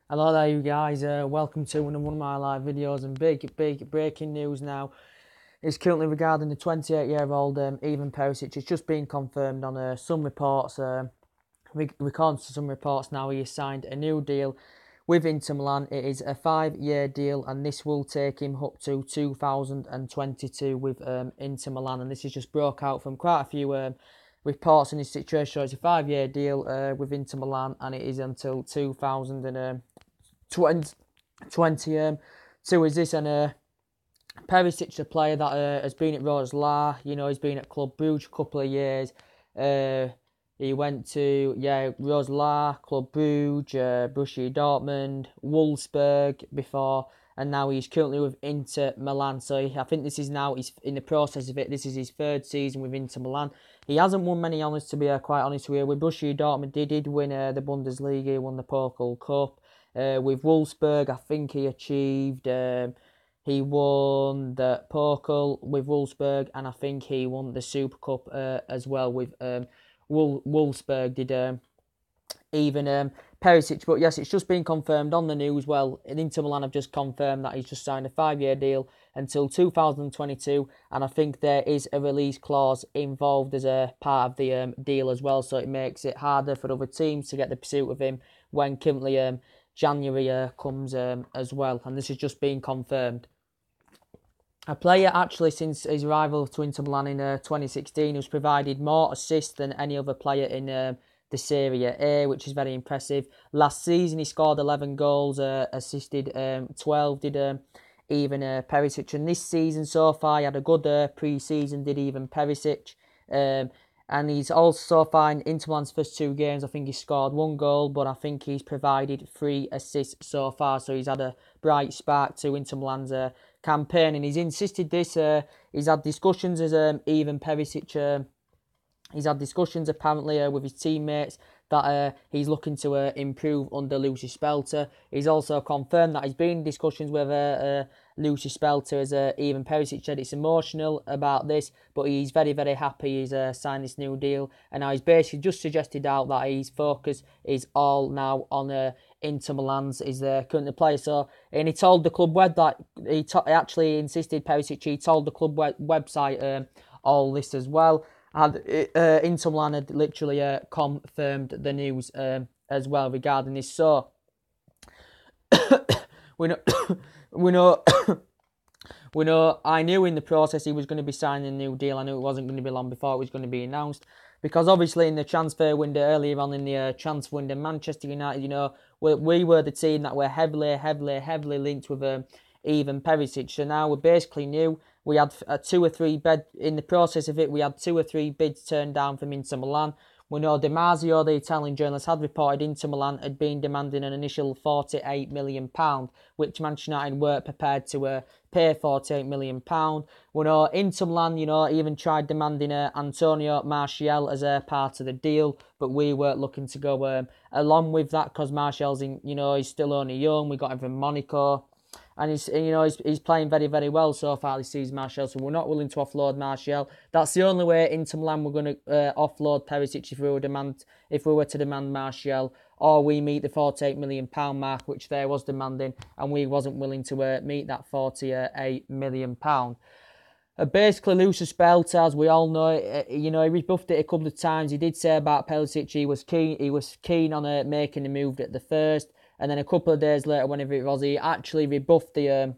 Hello there you guys, welcome to one of my live videos, and big breaking news now is currently regarding the 28-year-old Ivan Persic. It's just been confirmed on some reports, according to some reports now, he has signed a new deal with Inter Milan. It is a 5-year deal, and this will take him up to 2022 with Inter Milan, and this has just broke out from quite a few reports in this situation. So it's a 5-year deal with Inter Milan, and it is until 2022. Is this? And Perisic, a player that has been at Roslar, he's been at Club Brugge a couple of years. He went to Roslar, Club Brugge, Borussia Dortmund, Wolfsburg before, and now he's currently with Inter Milan. So I think he's in the process of it. This is his third season with Inter Milan. He hasn't won many honours, to be quite honest with you. With Borussia Dortmund, he did win the Bundesliga, he won the Pokal Cup. With Wolfsburg, I think he achieved. He won the Pokal with Wolfsburg, and I think he won the Super Cup as well with Wolfsburg. Did even Perisic, but yes, it's just been confirmed on the news. Well, Inter Milan have just confirmed that he's just signed a 5-year deal until 2022, and I think there is a release clause involved as a part of the deal as well, so it makes it harder for other teams to get the pursuit of him when currently January comes as well, and this has just been confirmed. A player actually since his arrival to Inter Milan in 2016 who's provided more assists than any other player in the Serie A, which is very impressive. Last season he scored 11 goals, assisted 12, did even Perisic. And this season so far he had a good pre-season, did even Perisic. And he's also so far in Inter Milan's first 2 games, I think he scored 1 goal, but I think he's provided 3 assists so far. So he's had a bright spark to Inter Milan's campaign, and he's insisted this. He's had discussions as Ivan Perisic. He's had discussions apparently with his teammates that he's looking to improve under Lucy Spelter. He's also confirmed that he's been in discussions with Lucy Spelter, as Ivan Perisic said. It's emotional about this, but he's very happy he's signed this new deal, and now he's basically just suggested out that his focus is all now on Inter Milan's is current player. So, and he told the club web that he actually insisted, Perisic, he told the club website all this as well. And Inter Milan had literally confirmed the news as well regarding this. So we know. I knew in the process he was going to be signing a new deal. I knew it wasn't going to be long before it was going to be announced, because obviously in the transfer window earlier on in the transfer window, Manchester United, we were the team that were heavily linked with Ivan Perisic. So now we basically knew. We had 2 or 3 in the process of it. We had 2 or 3 bids turned down from Inter Milan. We know Di Marzio, the Italian journalist, had reported Inter Milan had been demanding an initial £48 million, which Manchester United weren't prepared to pay £48 million. We know Inter Milan, even tried demanding Antonio Martial as a part of the deal, but we weren't looking to go along with that, because Martial's he's still only young. We got him from Monaco. And he's playing very well so far this season, Martial. So we're not willing to offload Martial. That's the only way Inter Milan were going to offload Perisic if we were to demand Martial, or we meet the £48 million mark, which they was demanding, and we wasn't willing to meet that £48 million. Basically, Lucius Spelter, as we all know, he rebuffed it a couple of times. He did say about Perisic he was keen on making the move at the first. And then a couple of days later, whenever it was, he actually rebuffed the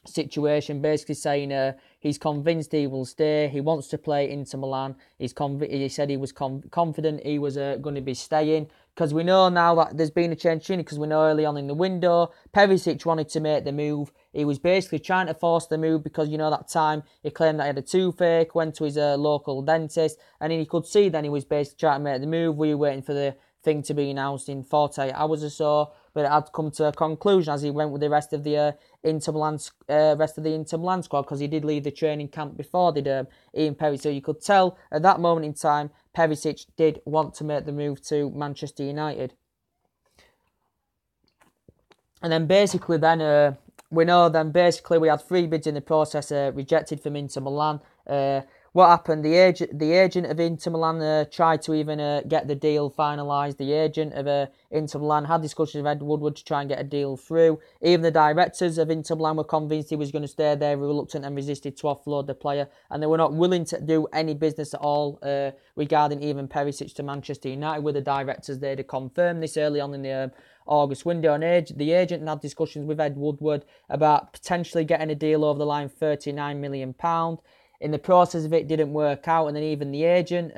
situation, basically saying he's convinced he will stay. He wants to play Inter Milan. He said he was confident he was going to be staying, because we know now that there's been a change in it, because we know early on in the window, Perisic wanted to make the move. He was basically trying to force the move, because that time he claimed that he had a toothache, went to his local dentist, and he could see then he was basically trying to make the move. We were waiting for the thing to be announced in 48 hours or so, but it had come to a conclusion as he went with the rest of the Inter Milan squad, because he did leave the training camp before did Ian Perisic. So you could tell at that moment in time Perisic did want to make the move to Manchester United. And then basically we had 3 bids in the process rejected from Inter Milan. what happened? The agent of Inter Milan tried to even get the deal finalised. The agent of Inter Milan had discussions with Ed Woodward to try and get a deal through. Even the directors of Inter Milan were convinced he was going to stay there, reluctant and resisted to offload the player, and they were not willing to do any business at all regarding even Perisic to Manchester United. With the directors, they had confirmed this early on in the August window, and the agent had discussions with Ed Woodward about potentially getting a deal over the line, £39 million. In the process of it, didn't work out, and then even the agent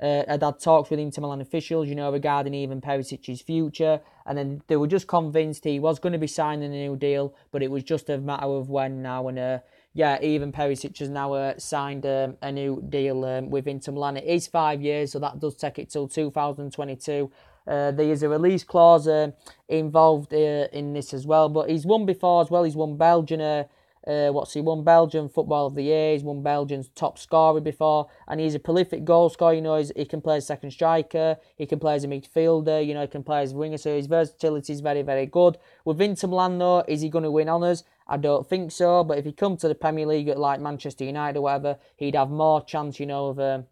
had talks with Inter Milan officials, regarding even Perisic's future, and then they were just convinced he was going to be signing a new deal, but it was just a matter of when now, and even Perisic has now signed a new deal with Inter Milan. It is 5 years, so that does take it till 2022. There is a release clause involved in this as well, but he's won before as well. He's won Belgian. He won Belgian Football of the Year. He's won Belgian's top scorer before, and he's a prolific goal scorer. He can play as second striker. He can play as a midfielder. He can play as a winger. So his versatility is very, very good. With Inter Milan, though, is he going to win honours? I don't think so. But if he comes to the Premier League at like Manchester United or whatever, he'd have more chance, of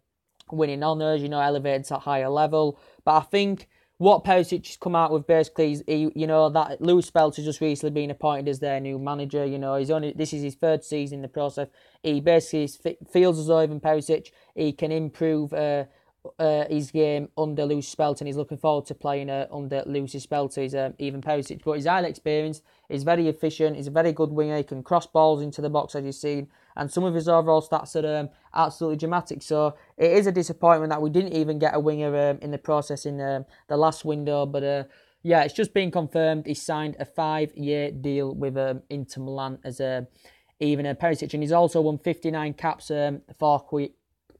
winning honours. Elevated to a higher level. But I think what Perisic has come out with basically is, that Luis Spelt has just recently been appointed as their new manager. This is his third season in the process. He basically feels as though even Perisic, he can improve his game under Luis Spelt, and he's looking forward to playing under Luis Spelt. Even Perisic, but he's highly experienced. He's very efficient. He's a very good winger. He can cross balls into the box, as you've seen. And some of his overall stats are absolutely dramatic. So it is a disappointment that we didn't even get a winger in the process in the last window. But it's just been confirmed. He signed a 5-year deal with Inter Milan as even Perisic. And he's also won 59 caps for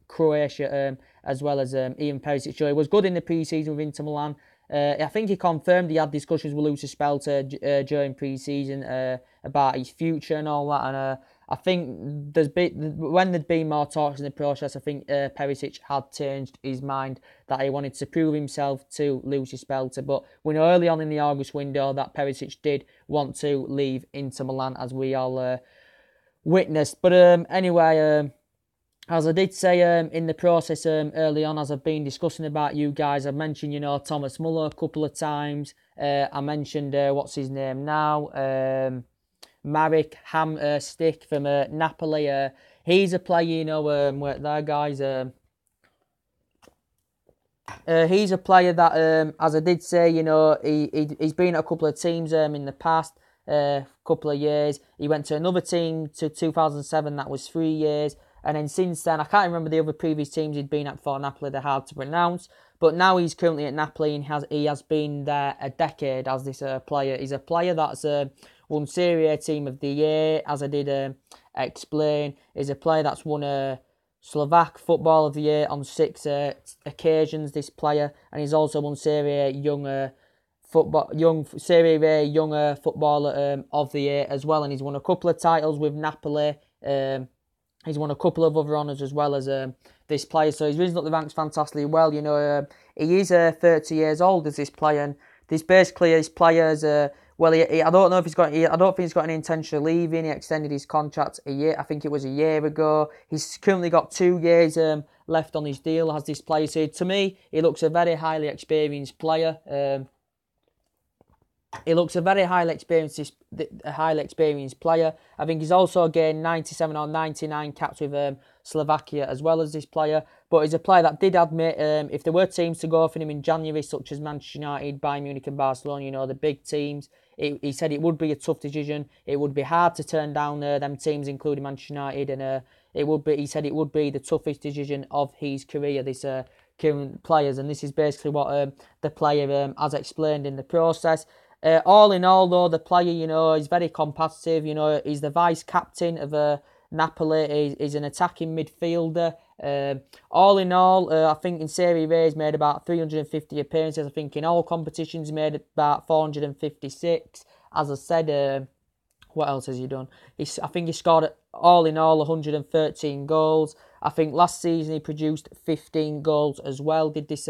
Croatia as well as even Perisic. So he was good in the pre-season with Inter Milan. I think he confirmed he had discussions with Luis Spelt during pre-season about his future and all that. And I think when there'd been more talks in the process, I think Perisic had changed his mind that he wanted to prove himself to Luis Spelt. But we know early on in the August window that Perisic did want to leave Inter Milan, as we all witnessed. But anyway, as I did say in the process early on, as I've been discussing about you guys, I've mentioned, Thomas Muller a couple of times. I mentioned, what's his name now? Marek Hamsik from Napoli. He's a player, there, guys. He's a player that, as I did say, he's been at a couple of teams in the past couple of years. He went to another team to 2007, that was 3 years. And then since then, I can't remember the other previous teams he'd been at for Napoli, they're hard to pronounce. But now he's currently at Napoli, and he has been there a decade as this player. He's a player that's won Serie A Team of the Year, as I did explain. He's a player that's won a Slovak Football of the Year on 6 occasions, this player. And he's also won Serie A Young Footballer of the Year as well. And he's won a couple of titles with Napoli. He's won a couple of other honours as well as this player. So he's risen up the ranks fantastically well. He is 30 years old as this player, and this basically his players. I don't know if I don't think he's got any intention of leaving. He extended his contract a year. I think it was a year ago. He's currently got 2 years left on his deal as this player. So to me, he looks a very highly experienced player. He looks a very highly experienced player. I think he's also gained 97 or 99 caps with Slovakia as well as this player. But he's a player that did admit if there were teams to go for him in January, such as Manchester United, Bayern Munich and Barcelona, the big teams, he said it would be a tough decision. It would be hard to turn down them teams, including Manchester United, and he said it would be the toughest decision of his career, this current players. And this is basically what the player has explained in the process. All in all, though, the player, is very competitive. He's the vice captain of Napoli. He's an attacking midfielder. All in all, I think in Serie A he's made about 350 appearances. I think in all competitions he made about 456. As I said, what else has he done? I think he scored, all in all, 113 goals. I think last season he produced 15 goals as well, did this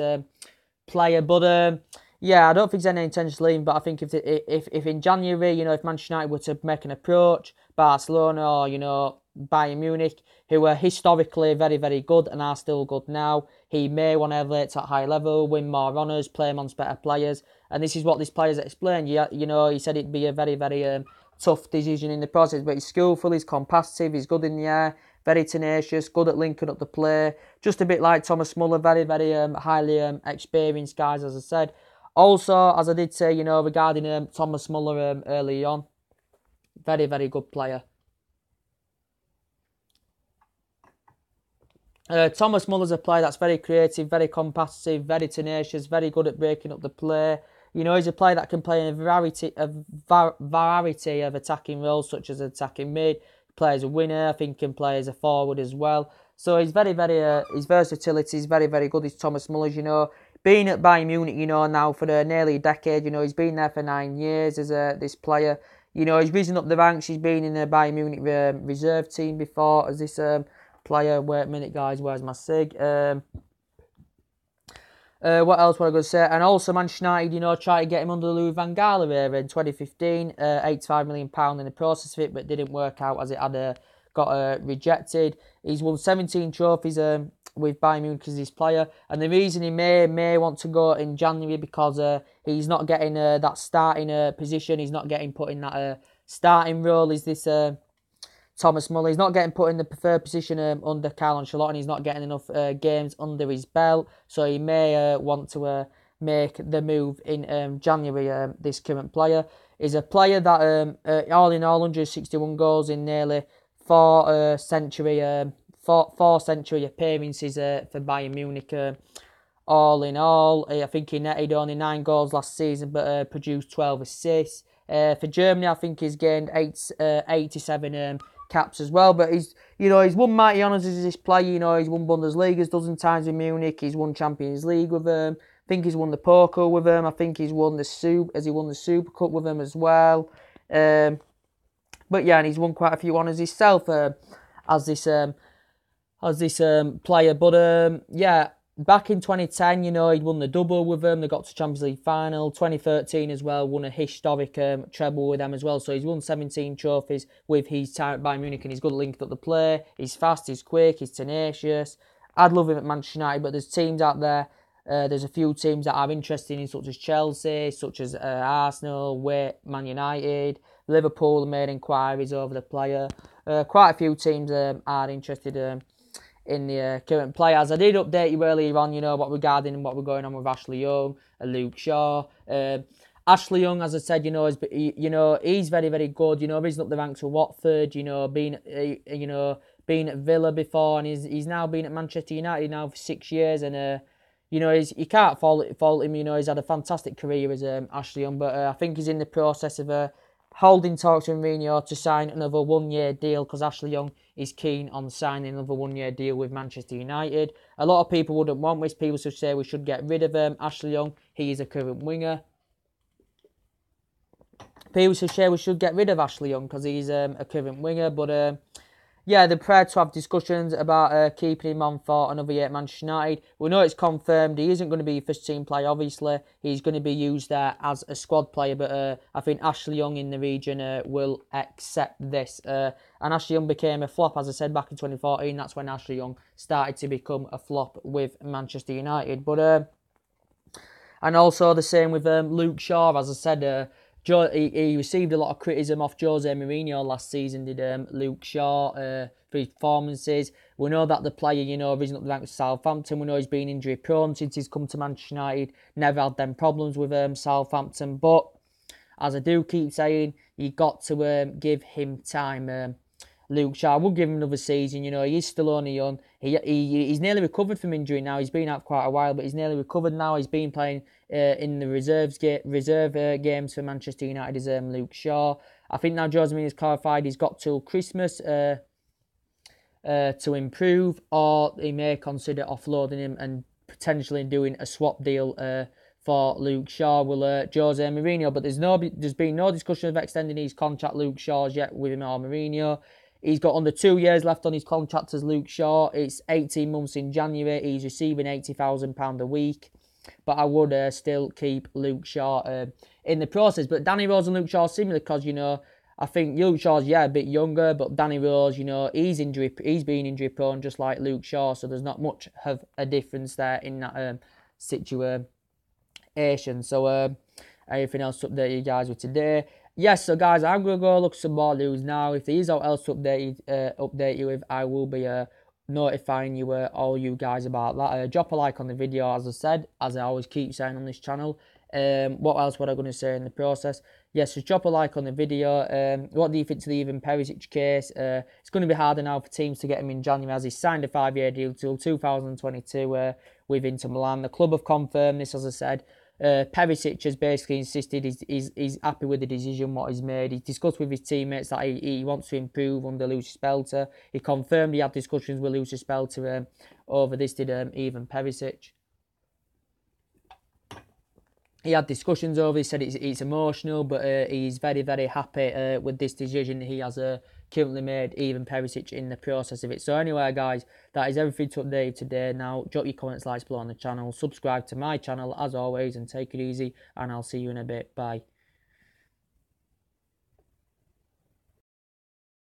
player. But I don't think there's any intention to leave, but I think if in January, if Manchester United were to make an approach, Barcelona or, Bayern Munich, who are historically very, very good and are still good now. He may want to elevate at high level, win more honours, play amongst better players. And this is what this player's explained. You know, he said it'd be a very, very tough decision in the process, but he's skillful, he's competitive, he's good in the air, very tenacious, good at linking up the play. Just a bit like Thomas Muller, very, very highly experienced guys, as I said. Also, as I did say, you know, regarding Thomas Muller early on, very, very good player. Thomas Muller's a player that's very creative, very competitive, very tenacious, very good at breaking up the play. You know, he's a player that can play in a variety of attacking roles, such as attacking mid. He plays as a winner. I think he can play as a forward as well. So he's very, very, his versatility is very, very good. He's Thomas Muller's, you know. Being at Bayern Munich, you know, now for nearly a decade, you know, he's been there for 9 years as this player. You know, he's risen up the ranks. He's been in the Bayern Munich reserve team before as this player. Wait a minute, guys. Where's my sig? What else was I going to say? And also Manchester United, you know, tried to get him under the Louis van Gaal era in 2015. £85 million in the process of it, but didn't work out as it had got rejected. He's won 17 trophies with Bayern Munich as his player. And the reason he may want to go in January because he's not getting that starting position. He's not getting put in that starting role. Is this Thomas Muller? He's not getting put in the preferred position under Carlo Ancelotti, and he's not getting enough games under his belt. So he may want to make the move in January. This current player is a player that, all in all, 161 goals in nearly four century appearances for Bayern Munich. All in all, I think he netted only 9 goals last season, but produced 12 assists. For Germany, I think he's gained 87 caps as well. But he's won mighty honours as this player. You know, he's won Bundesliga a dozen times with Munich. He's won Champions League with them. I think he's won the Pokal with them. I think he's won the Super Cup with them as well. But yeah, and he's won quite a few honours himself as this player. But yeah, back in 2010, you know, he'd won the double with them. They got to Champions League final. 2013 as well, won a historic treble with them as well. So he's won 17 trophies with his time at Bayern Munich, and he's good at linking up the play. He's fast, he's quick, he's tenacious. I'd love him at Manchester United, but there's teams out there. There's a few teams that are interested in, such as Chelsea, such as Arsenal, Man United, Liverpool have made inquiries over the player. Quite a few teams are interested in the current players. I did update you earlier on, you know, regarding what we're going on with Ashley Young and Luke Shaw. Ashley Young, as I said, you know, he's very, very good. You know, risen up the ranks for Watford. You know, been at Villa before, and he's now been at Manchester United now for 6 years, and you know, you can't fault him. You know, he's had a fantastic career as Ashley Young, but I think he's in the process of holding talks with Mourinho to sign another 1-year deal, because Ashley Young is keen on signing another 1-year deal with Manchester United. A lot of people wouldn't want this. People should say we should get rid of Ashley Young. He is a current winger. People should say we should get rid of Ashley Young because he's a current winger, but yeah, they're prepared to have discussions about keeping him on for another year at Manchester United. We know it's confirmed he isn't going to be a first-team player, obviously. He's going to be used there as a squad player, but I think Ashley Young in the region will accept this. And Ashley Young became a flop, as I said, back in 2014. That's when Ashley Young started to become a flop with Manchester United. But and also the same with Luke Shaw, as I said. He received a lot of criticism off Jose Mourinho last season, did Luke Shaw, for his performances. We know that the player, you know, risen up the ranks of Southampton. We know he's been injury prone since he's come to Manchester United. Never had them problems with Southampton. But, as I do keep saying, you got to give him time. Luke Shaw, I would give him another season. You know, he's still only young. He's nearly recovered from injury now. He's been out quite a while, but he's nearly recovered now. He's been playing in the reserve games for Manchester United as Luke Shaw. I think now Jose Mourinho's clarified he's got till Christmas to improve, or he may consider offloading him and potentially doing a swap deal for Luke Shaw with Jose Mourinho. But there's been no discussion of extending his contract, Luke Shaw's, yet with him or Mourinho. He's got under 2 years left on his contract as Luke Shaw. It's 18 months in January. He's receiving £80,000 a week. But I would still keep Luke Shaw in the process. But Danny Rose and Luke Shaw are similar because, you know, I think Luke Shaw's, yeah, a bit younger, but Danny Rose, you know, he's been injury prone just like Luke Shaw, so there's not much of a difference there in that situation. So anything else to update you guys with today? Yes, so guys, I'm going to go look some more news now. If there is anything else to update you with, I will be notifying you, all you guys, about that. Drop a like on the video, as I said, as I always keep saying on this channel. What else was I going to say in the process? Yes, just drop a like on the video. What do you think to the Ivan Perisic case? It's going to be harder now for teams to get him in January, as he signed a 5-year deal till 2022 with Inter Milan. The club have confirmed this, as I said. Perisic has basically insisted he's happy with the decision what he's made. He's discussed with his teammates that he wants to improve under Lucius Spelter. He confirmed he had discussions with Lucius Spelter over this, did Ivan Perisic. He had discussions over. He said it's emotional, but he's very, very happy with this decision he has currently made, Ivan Perisic, in the process of it. So anyway, guys, that is everything to update today. Now, drop your comments, likes below on the channel. Subscribe to my channel, as always, and take it easy. And I'll see you in a bit. Bye.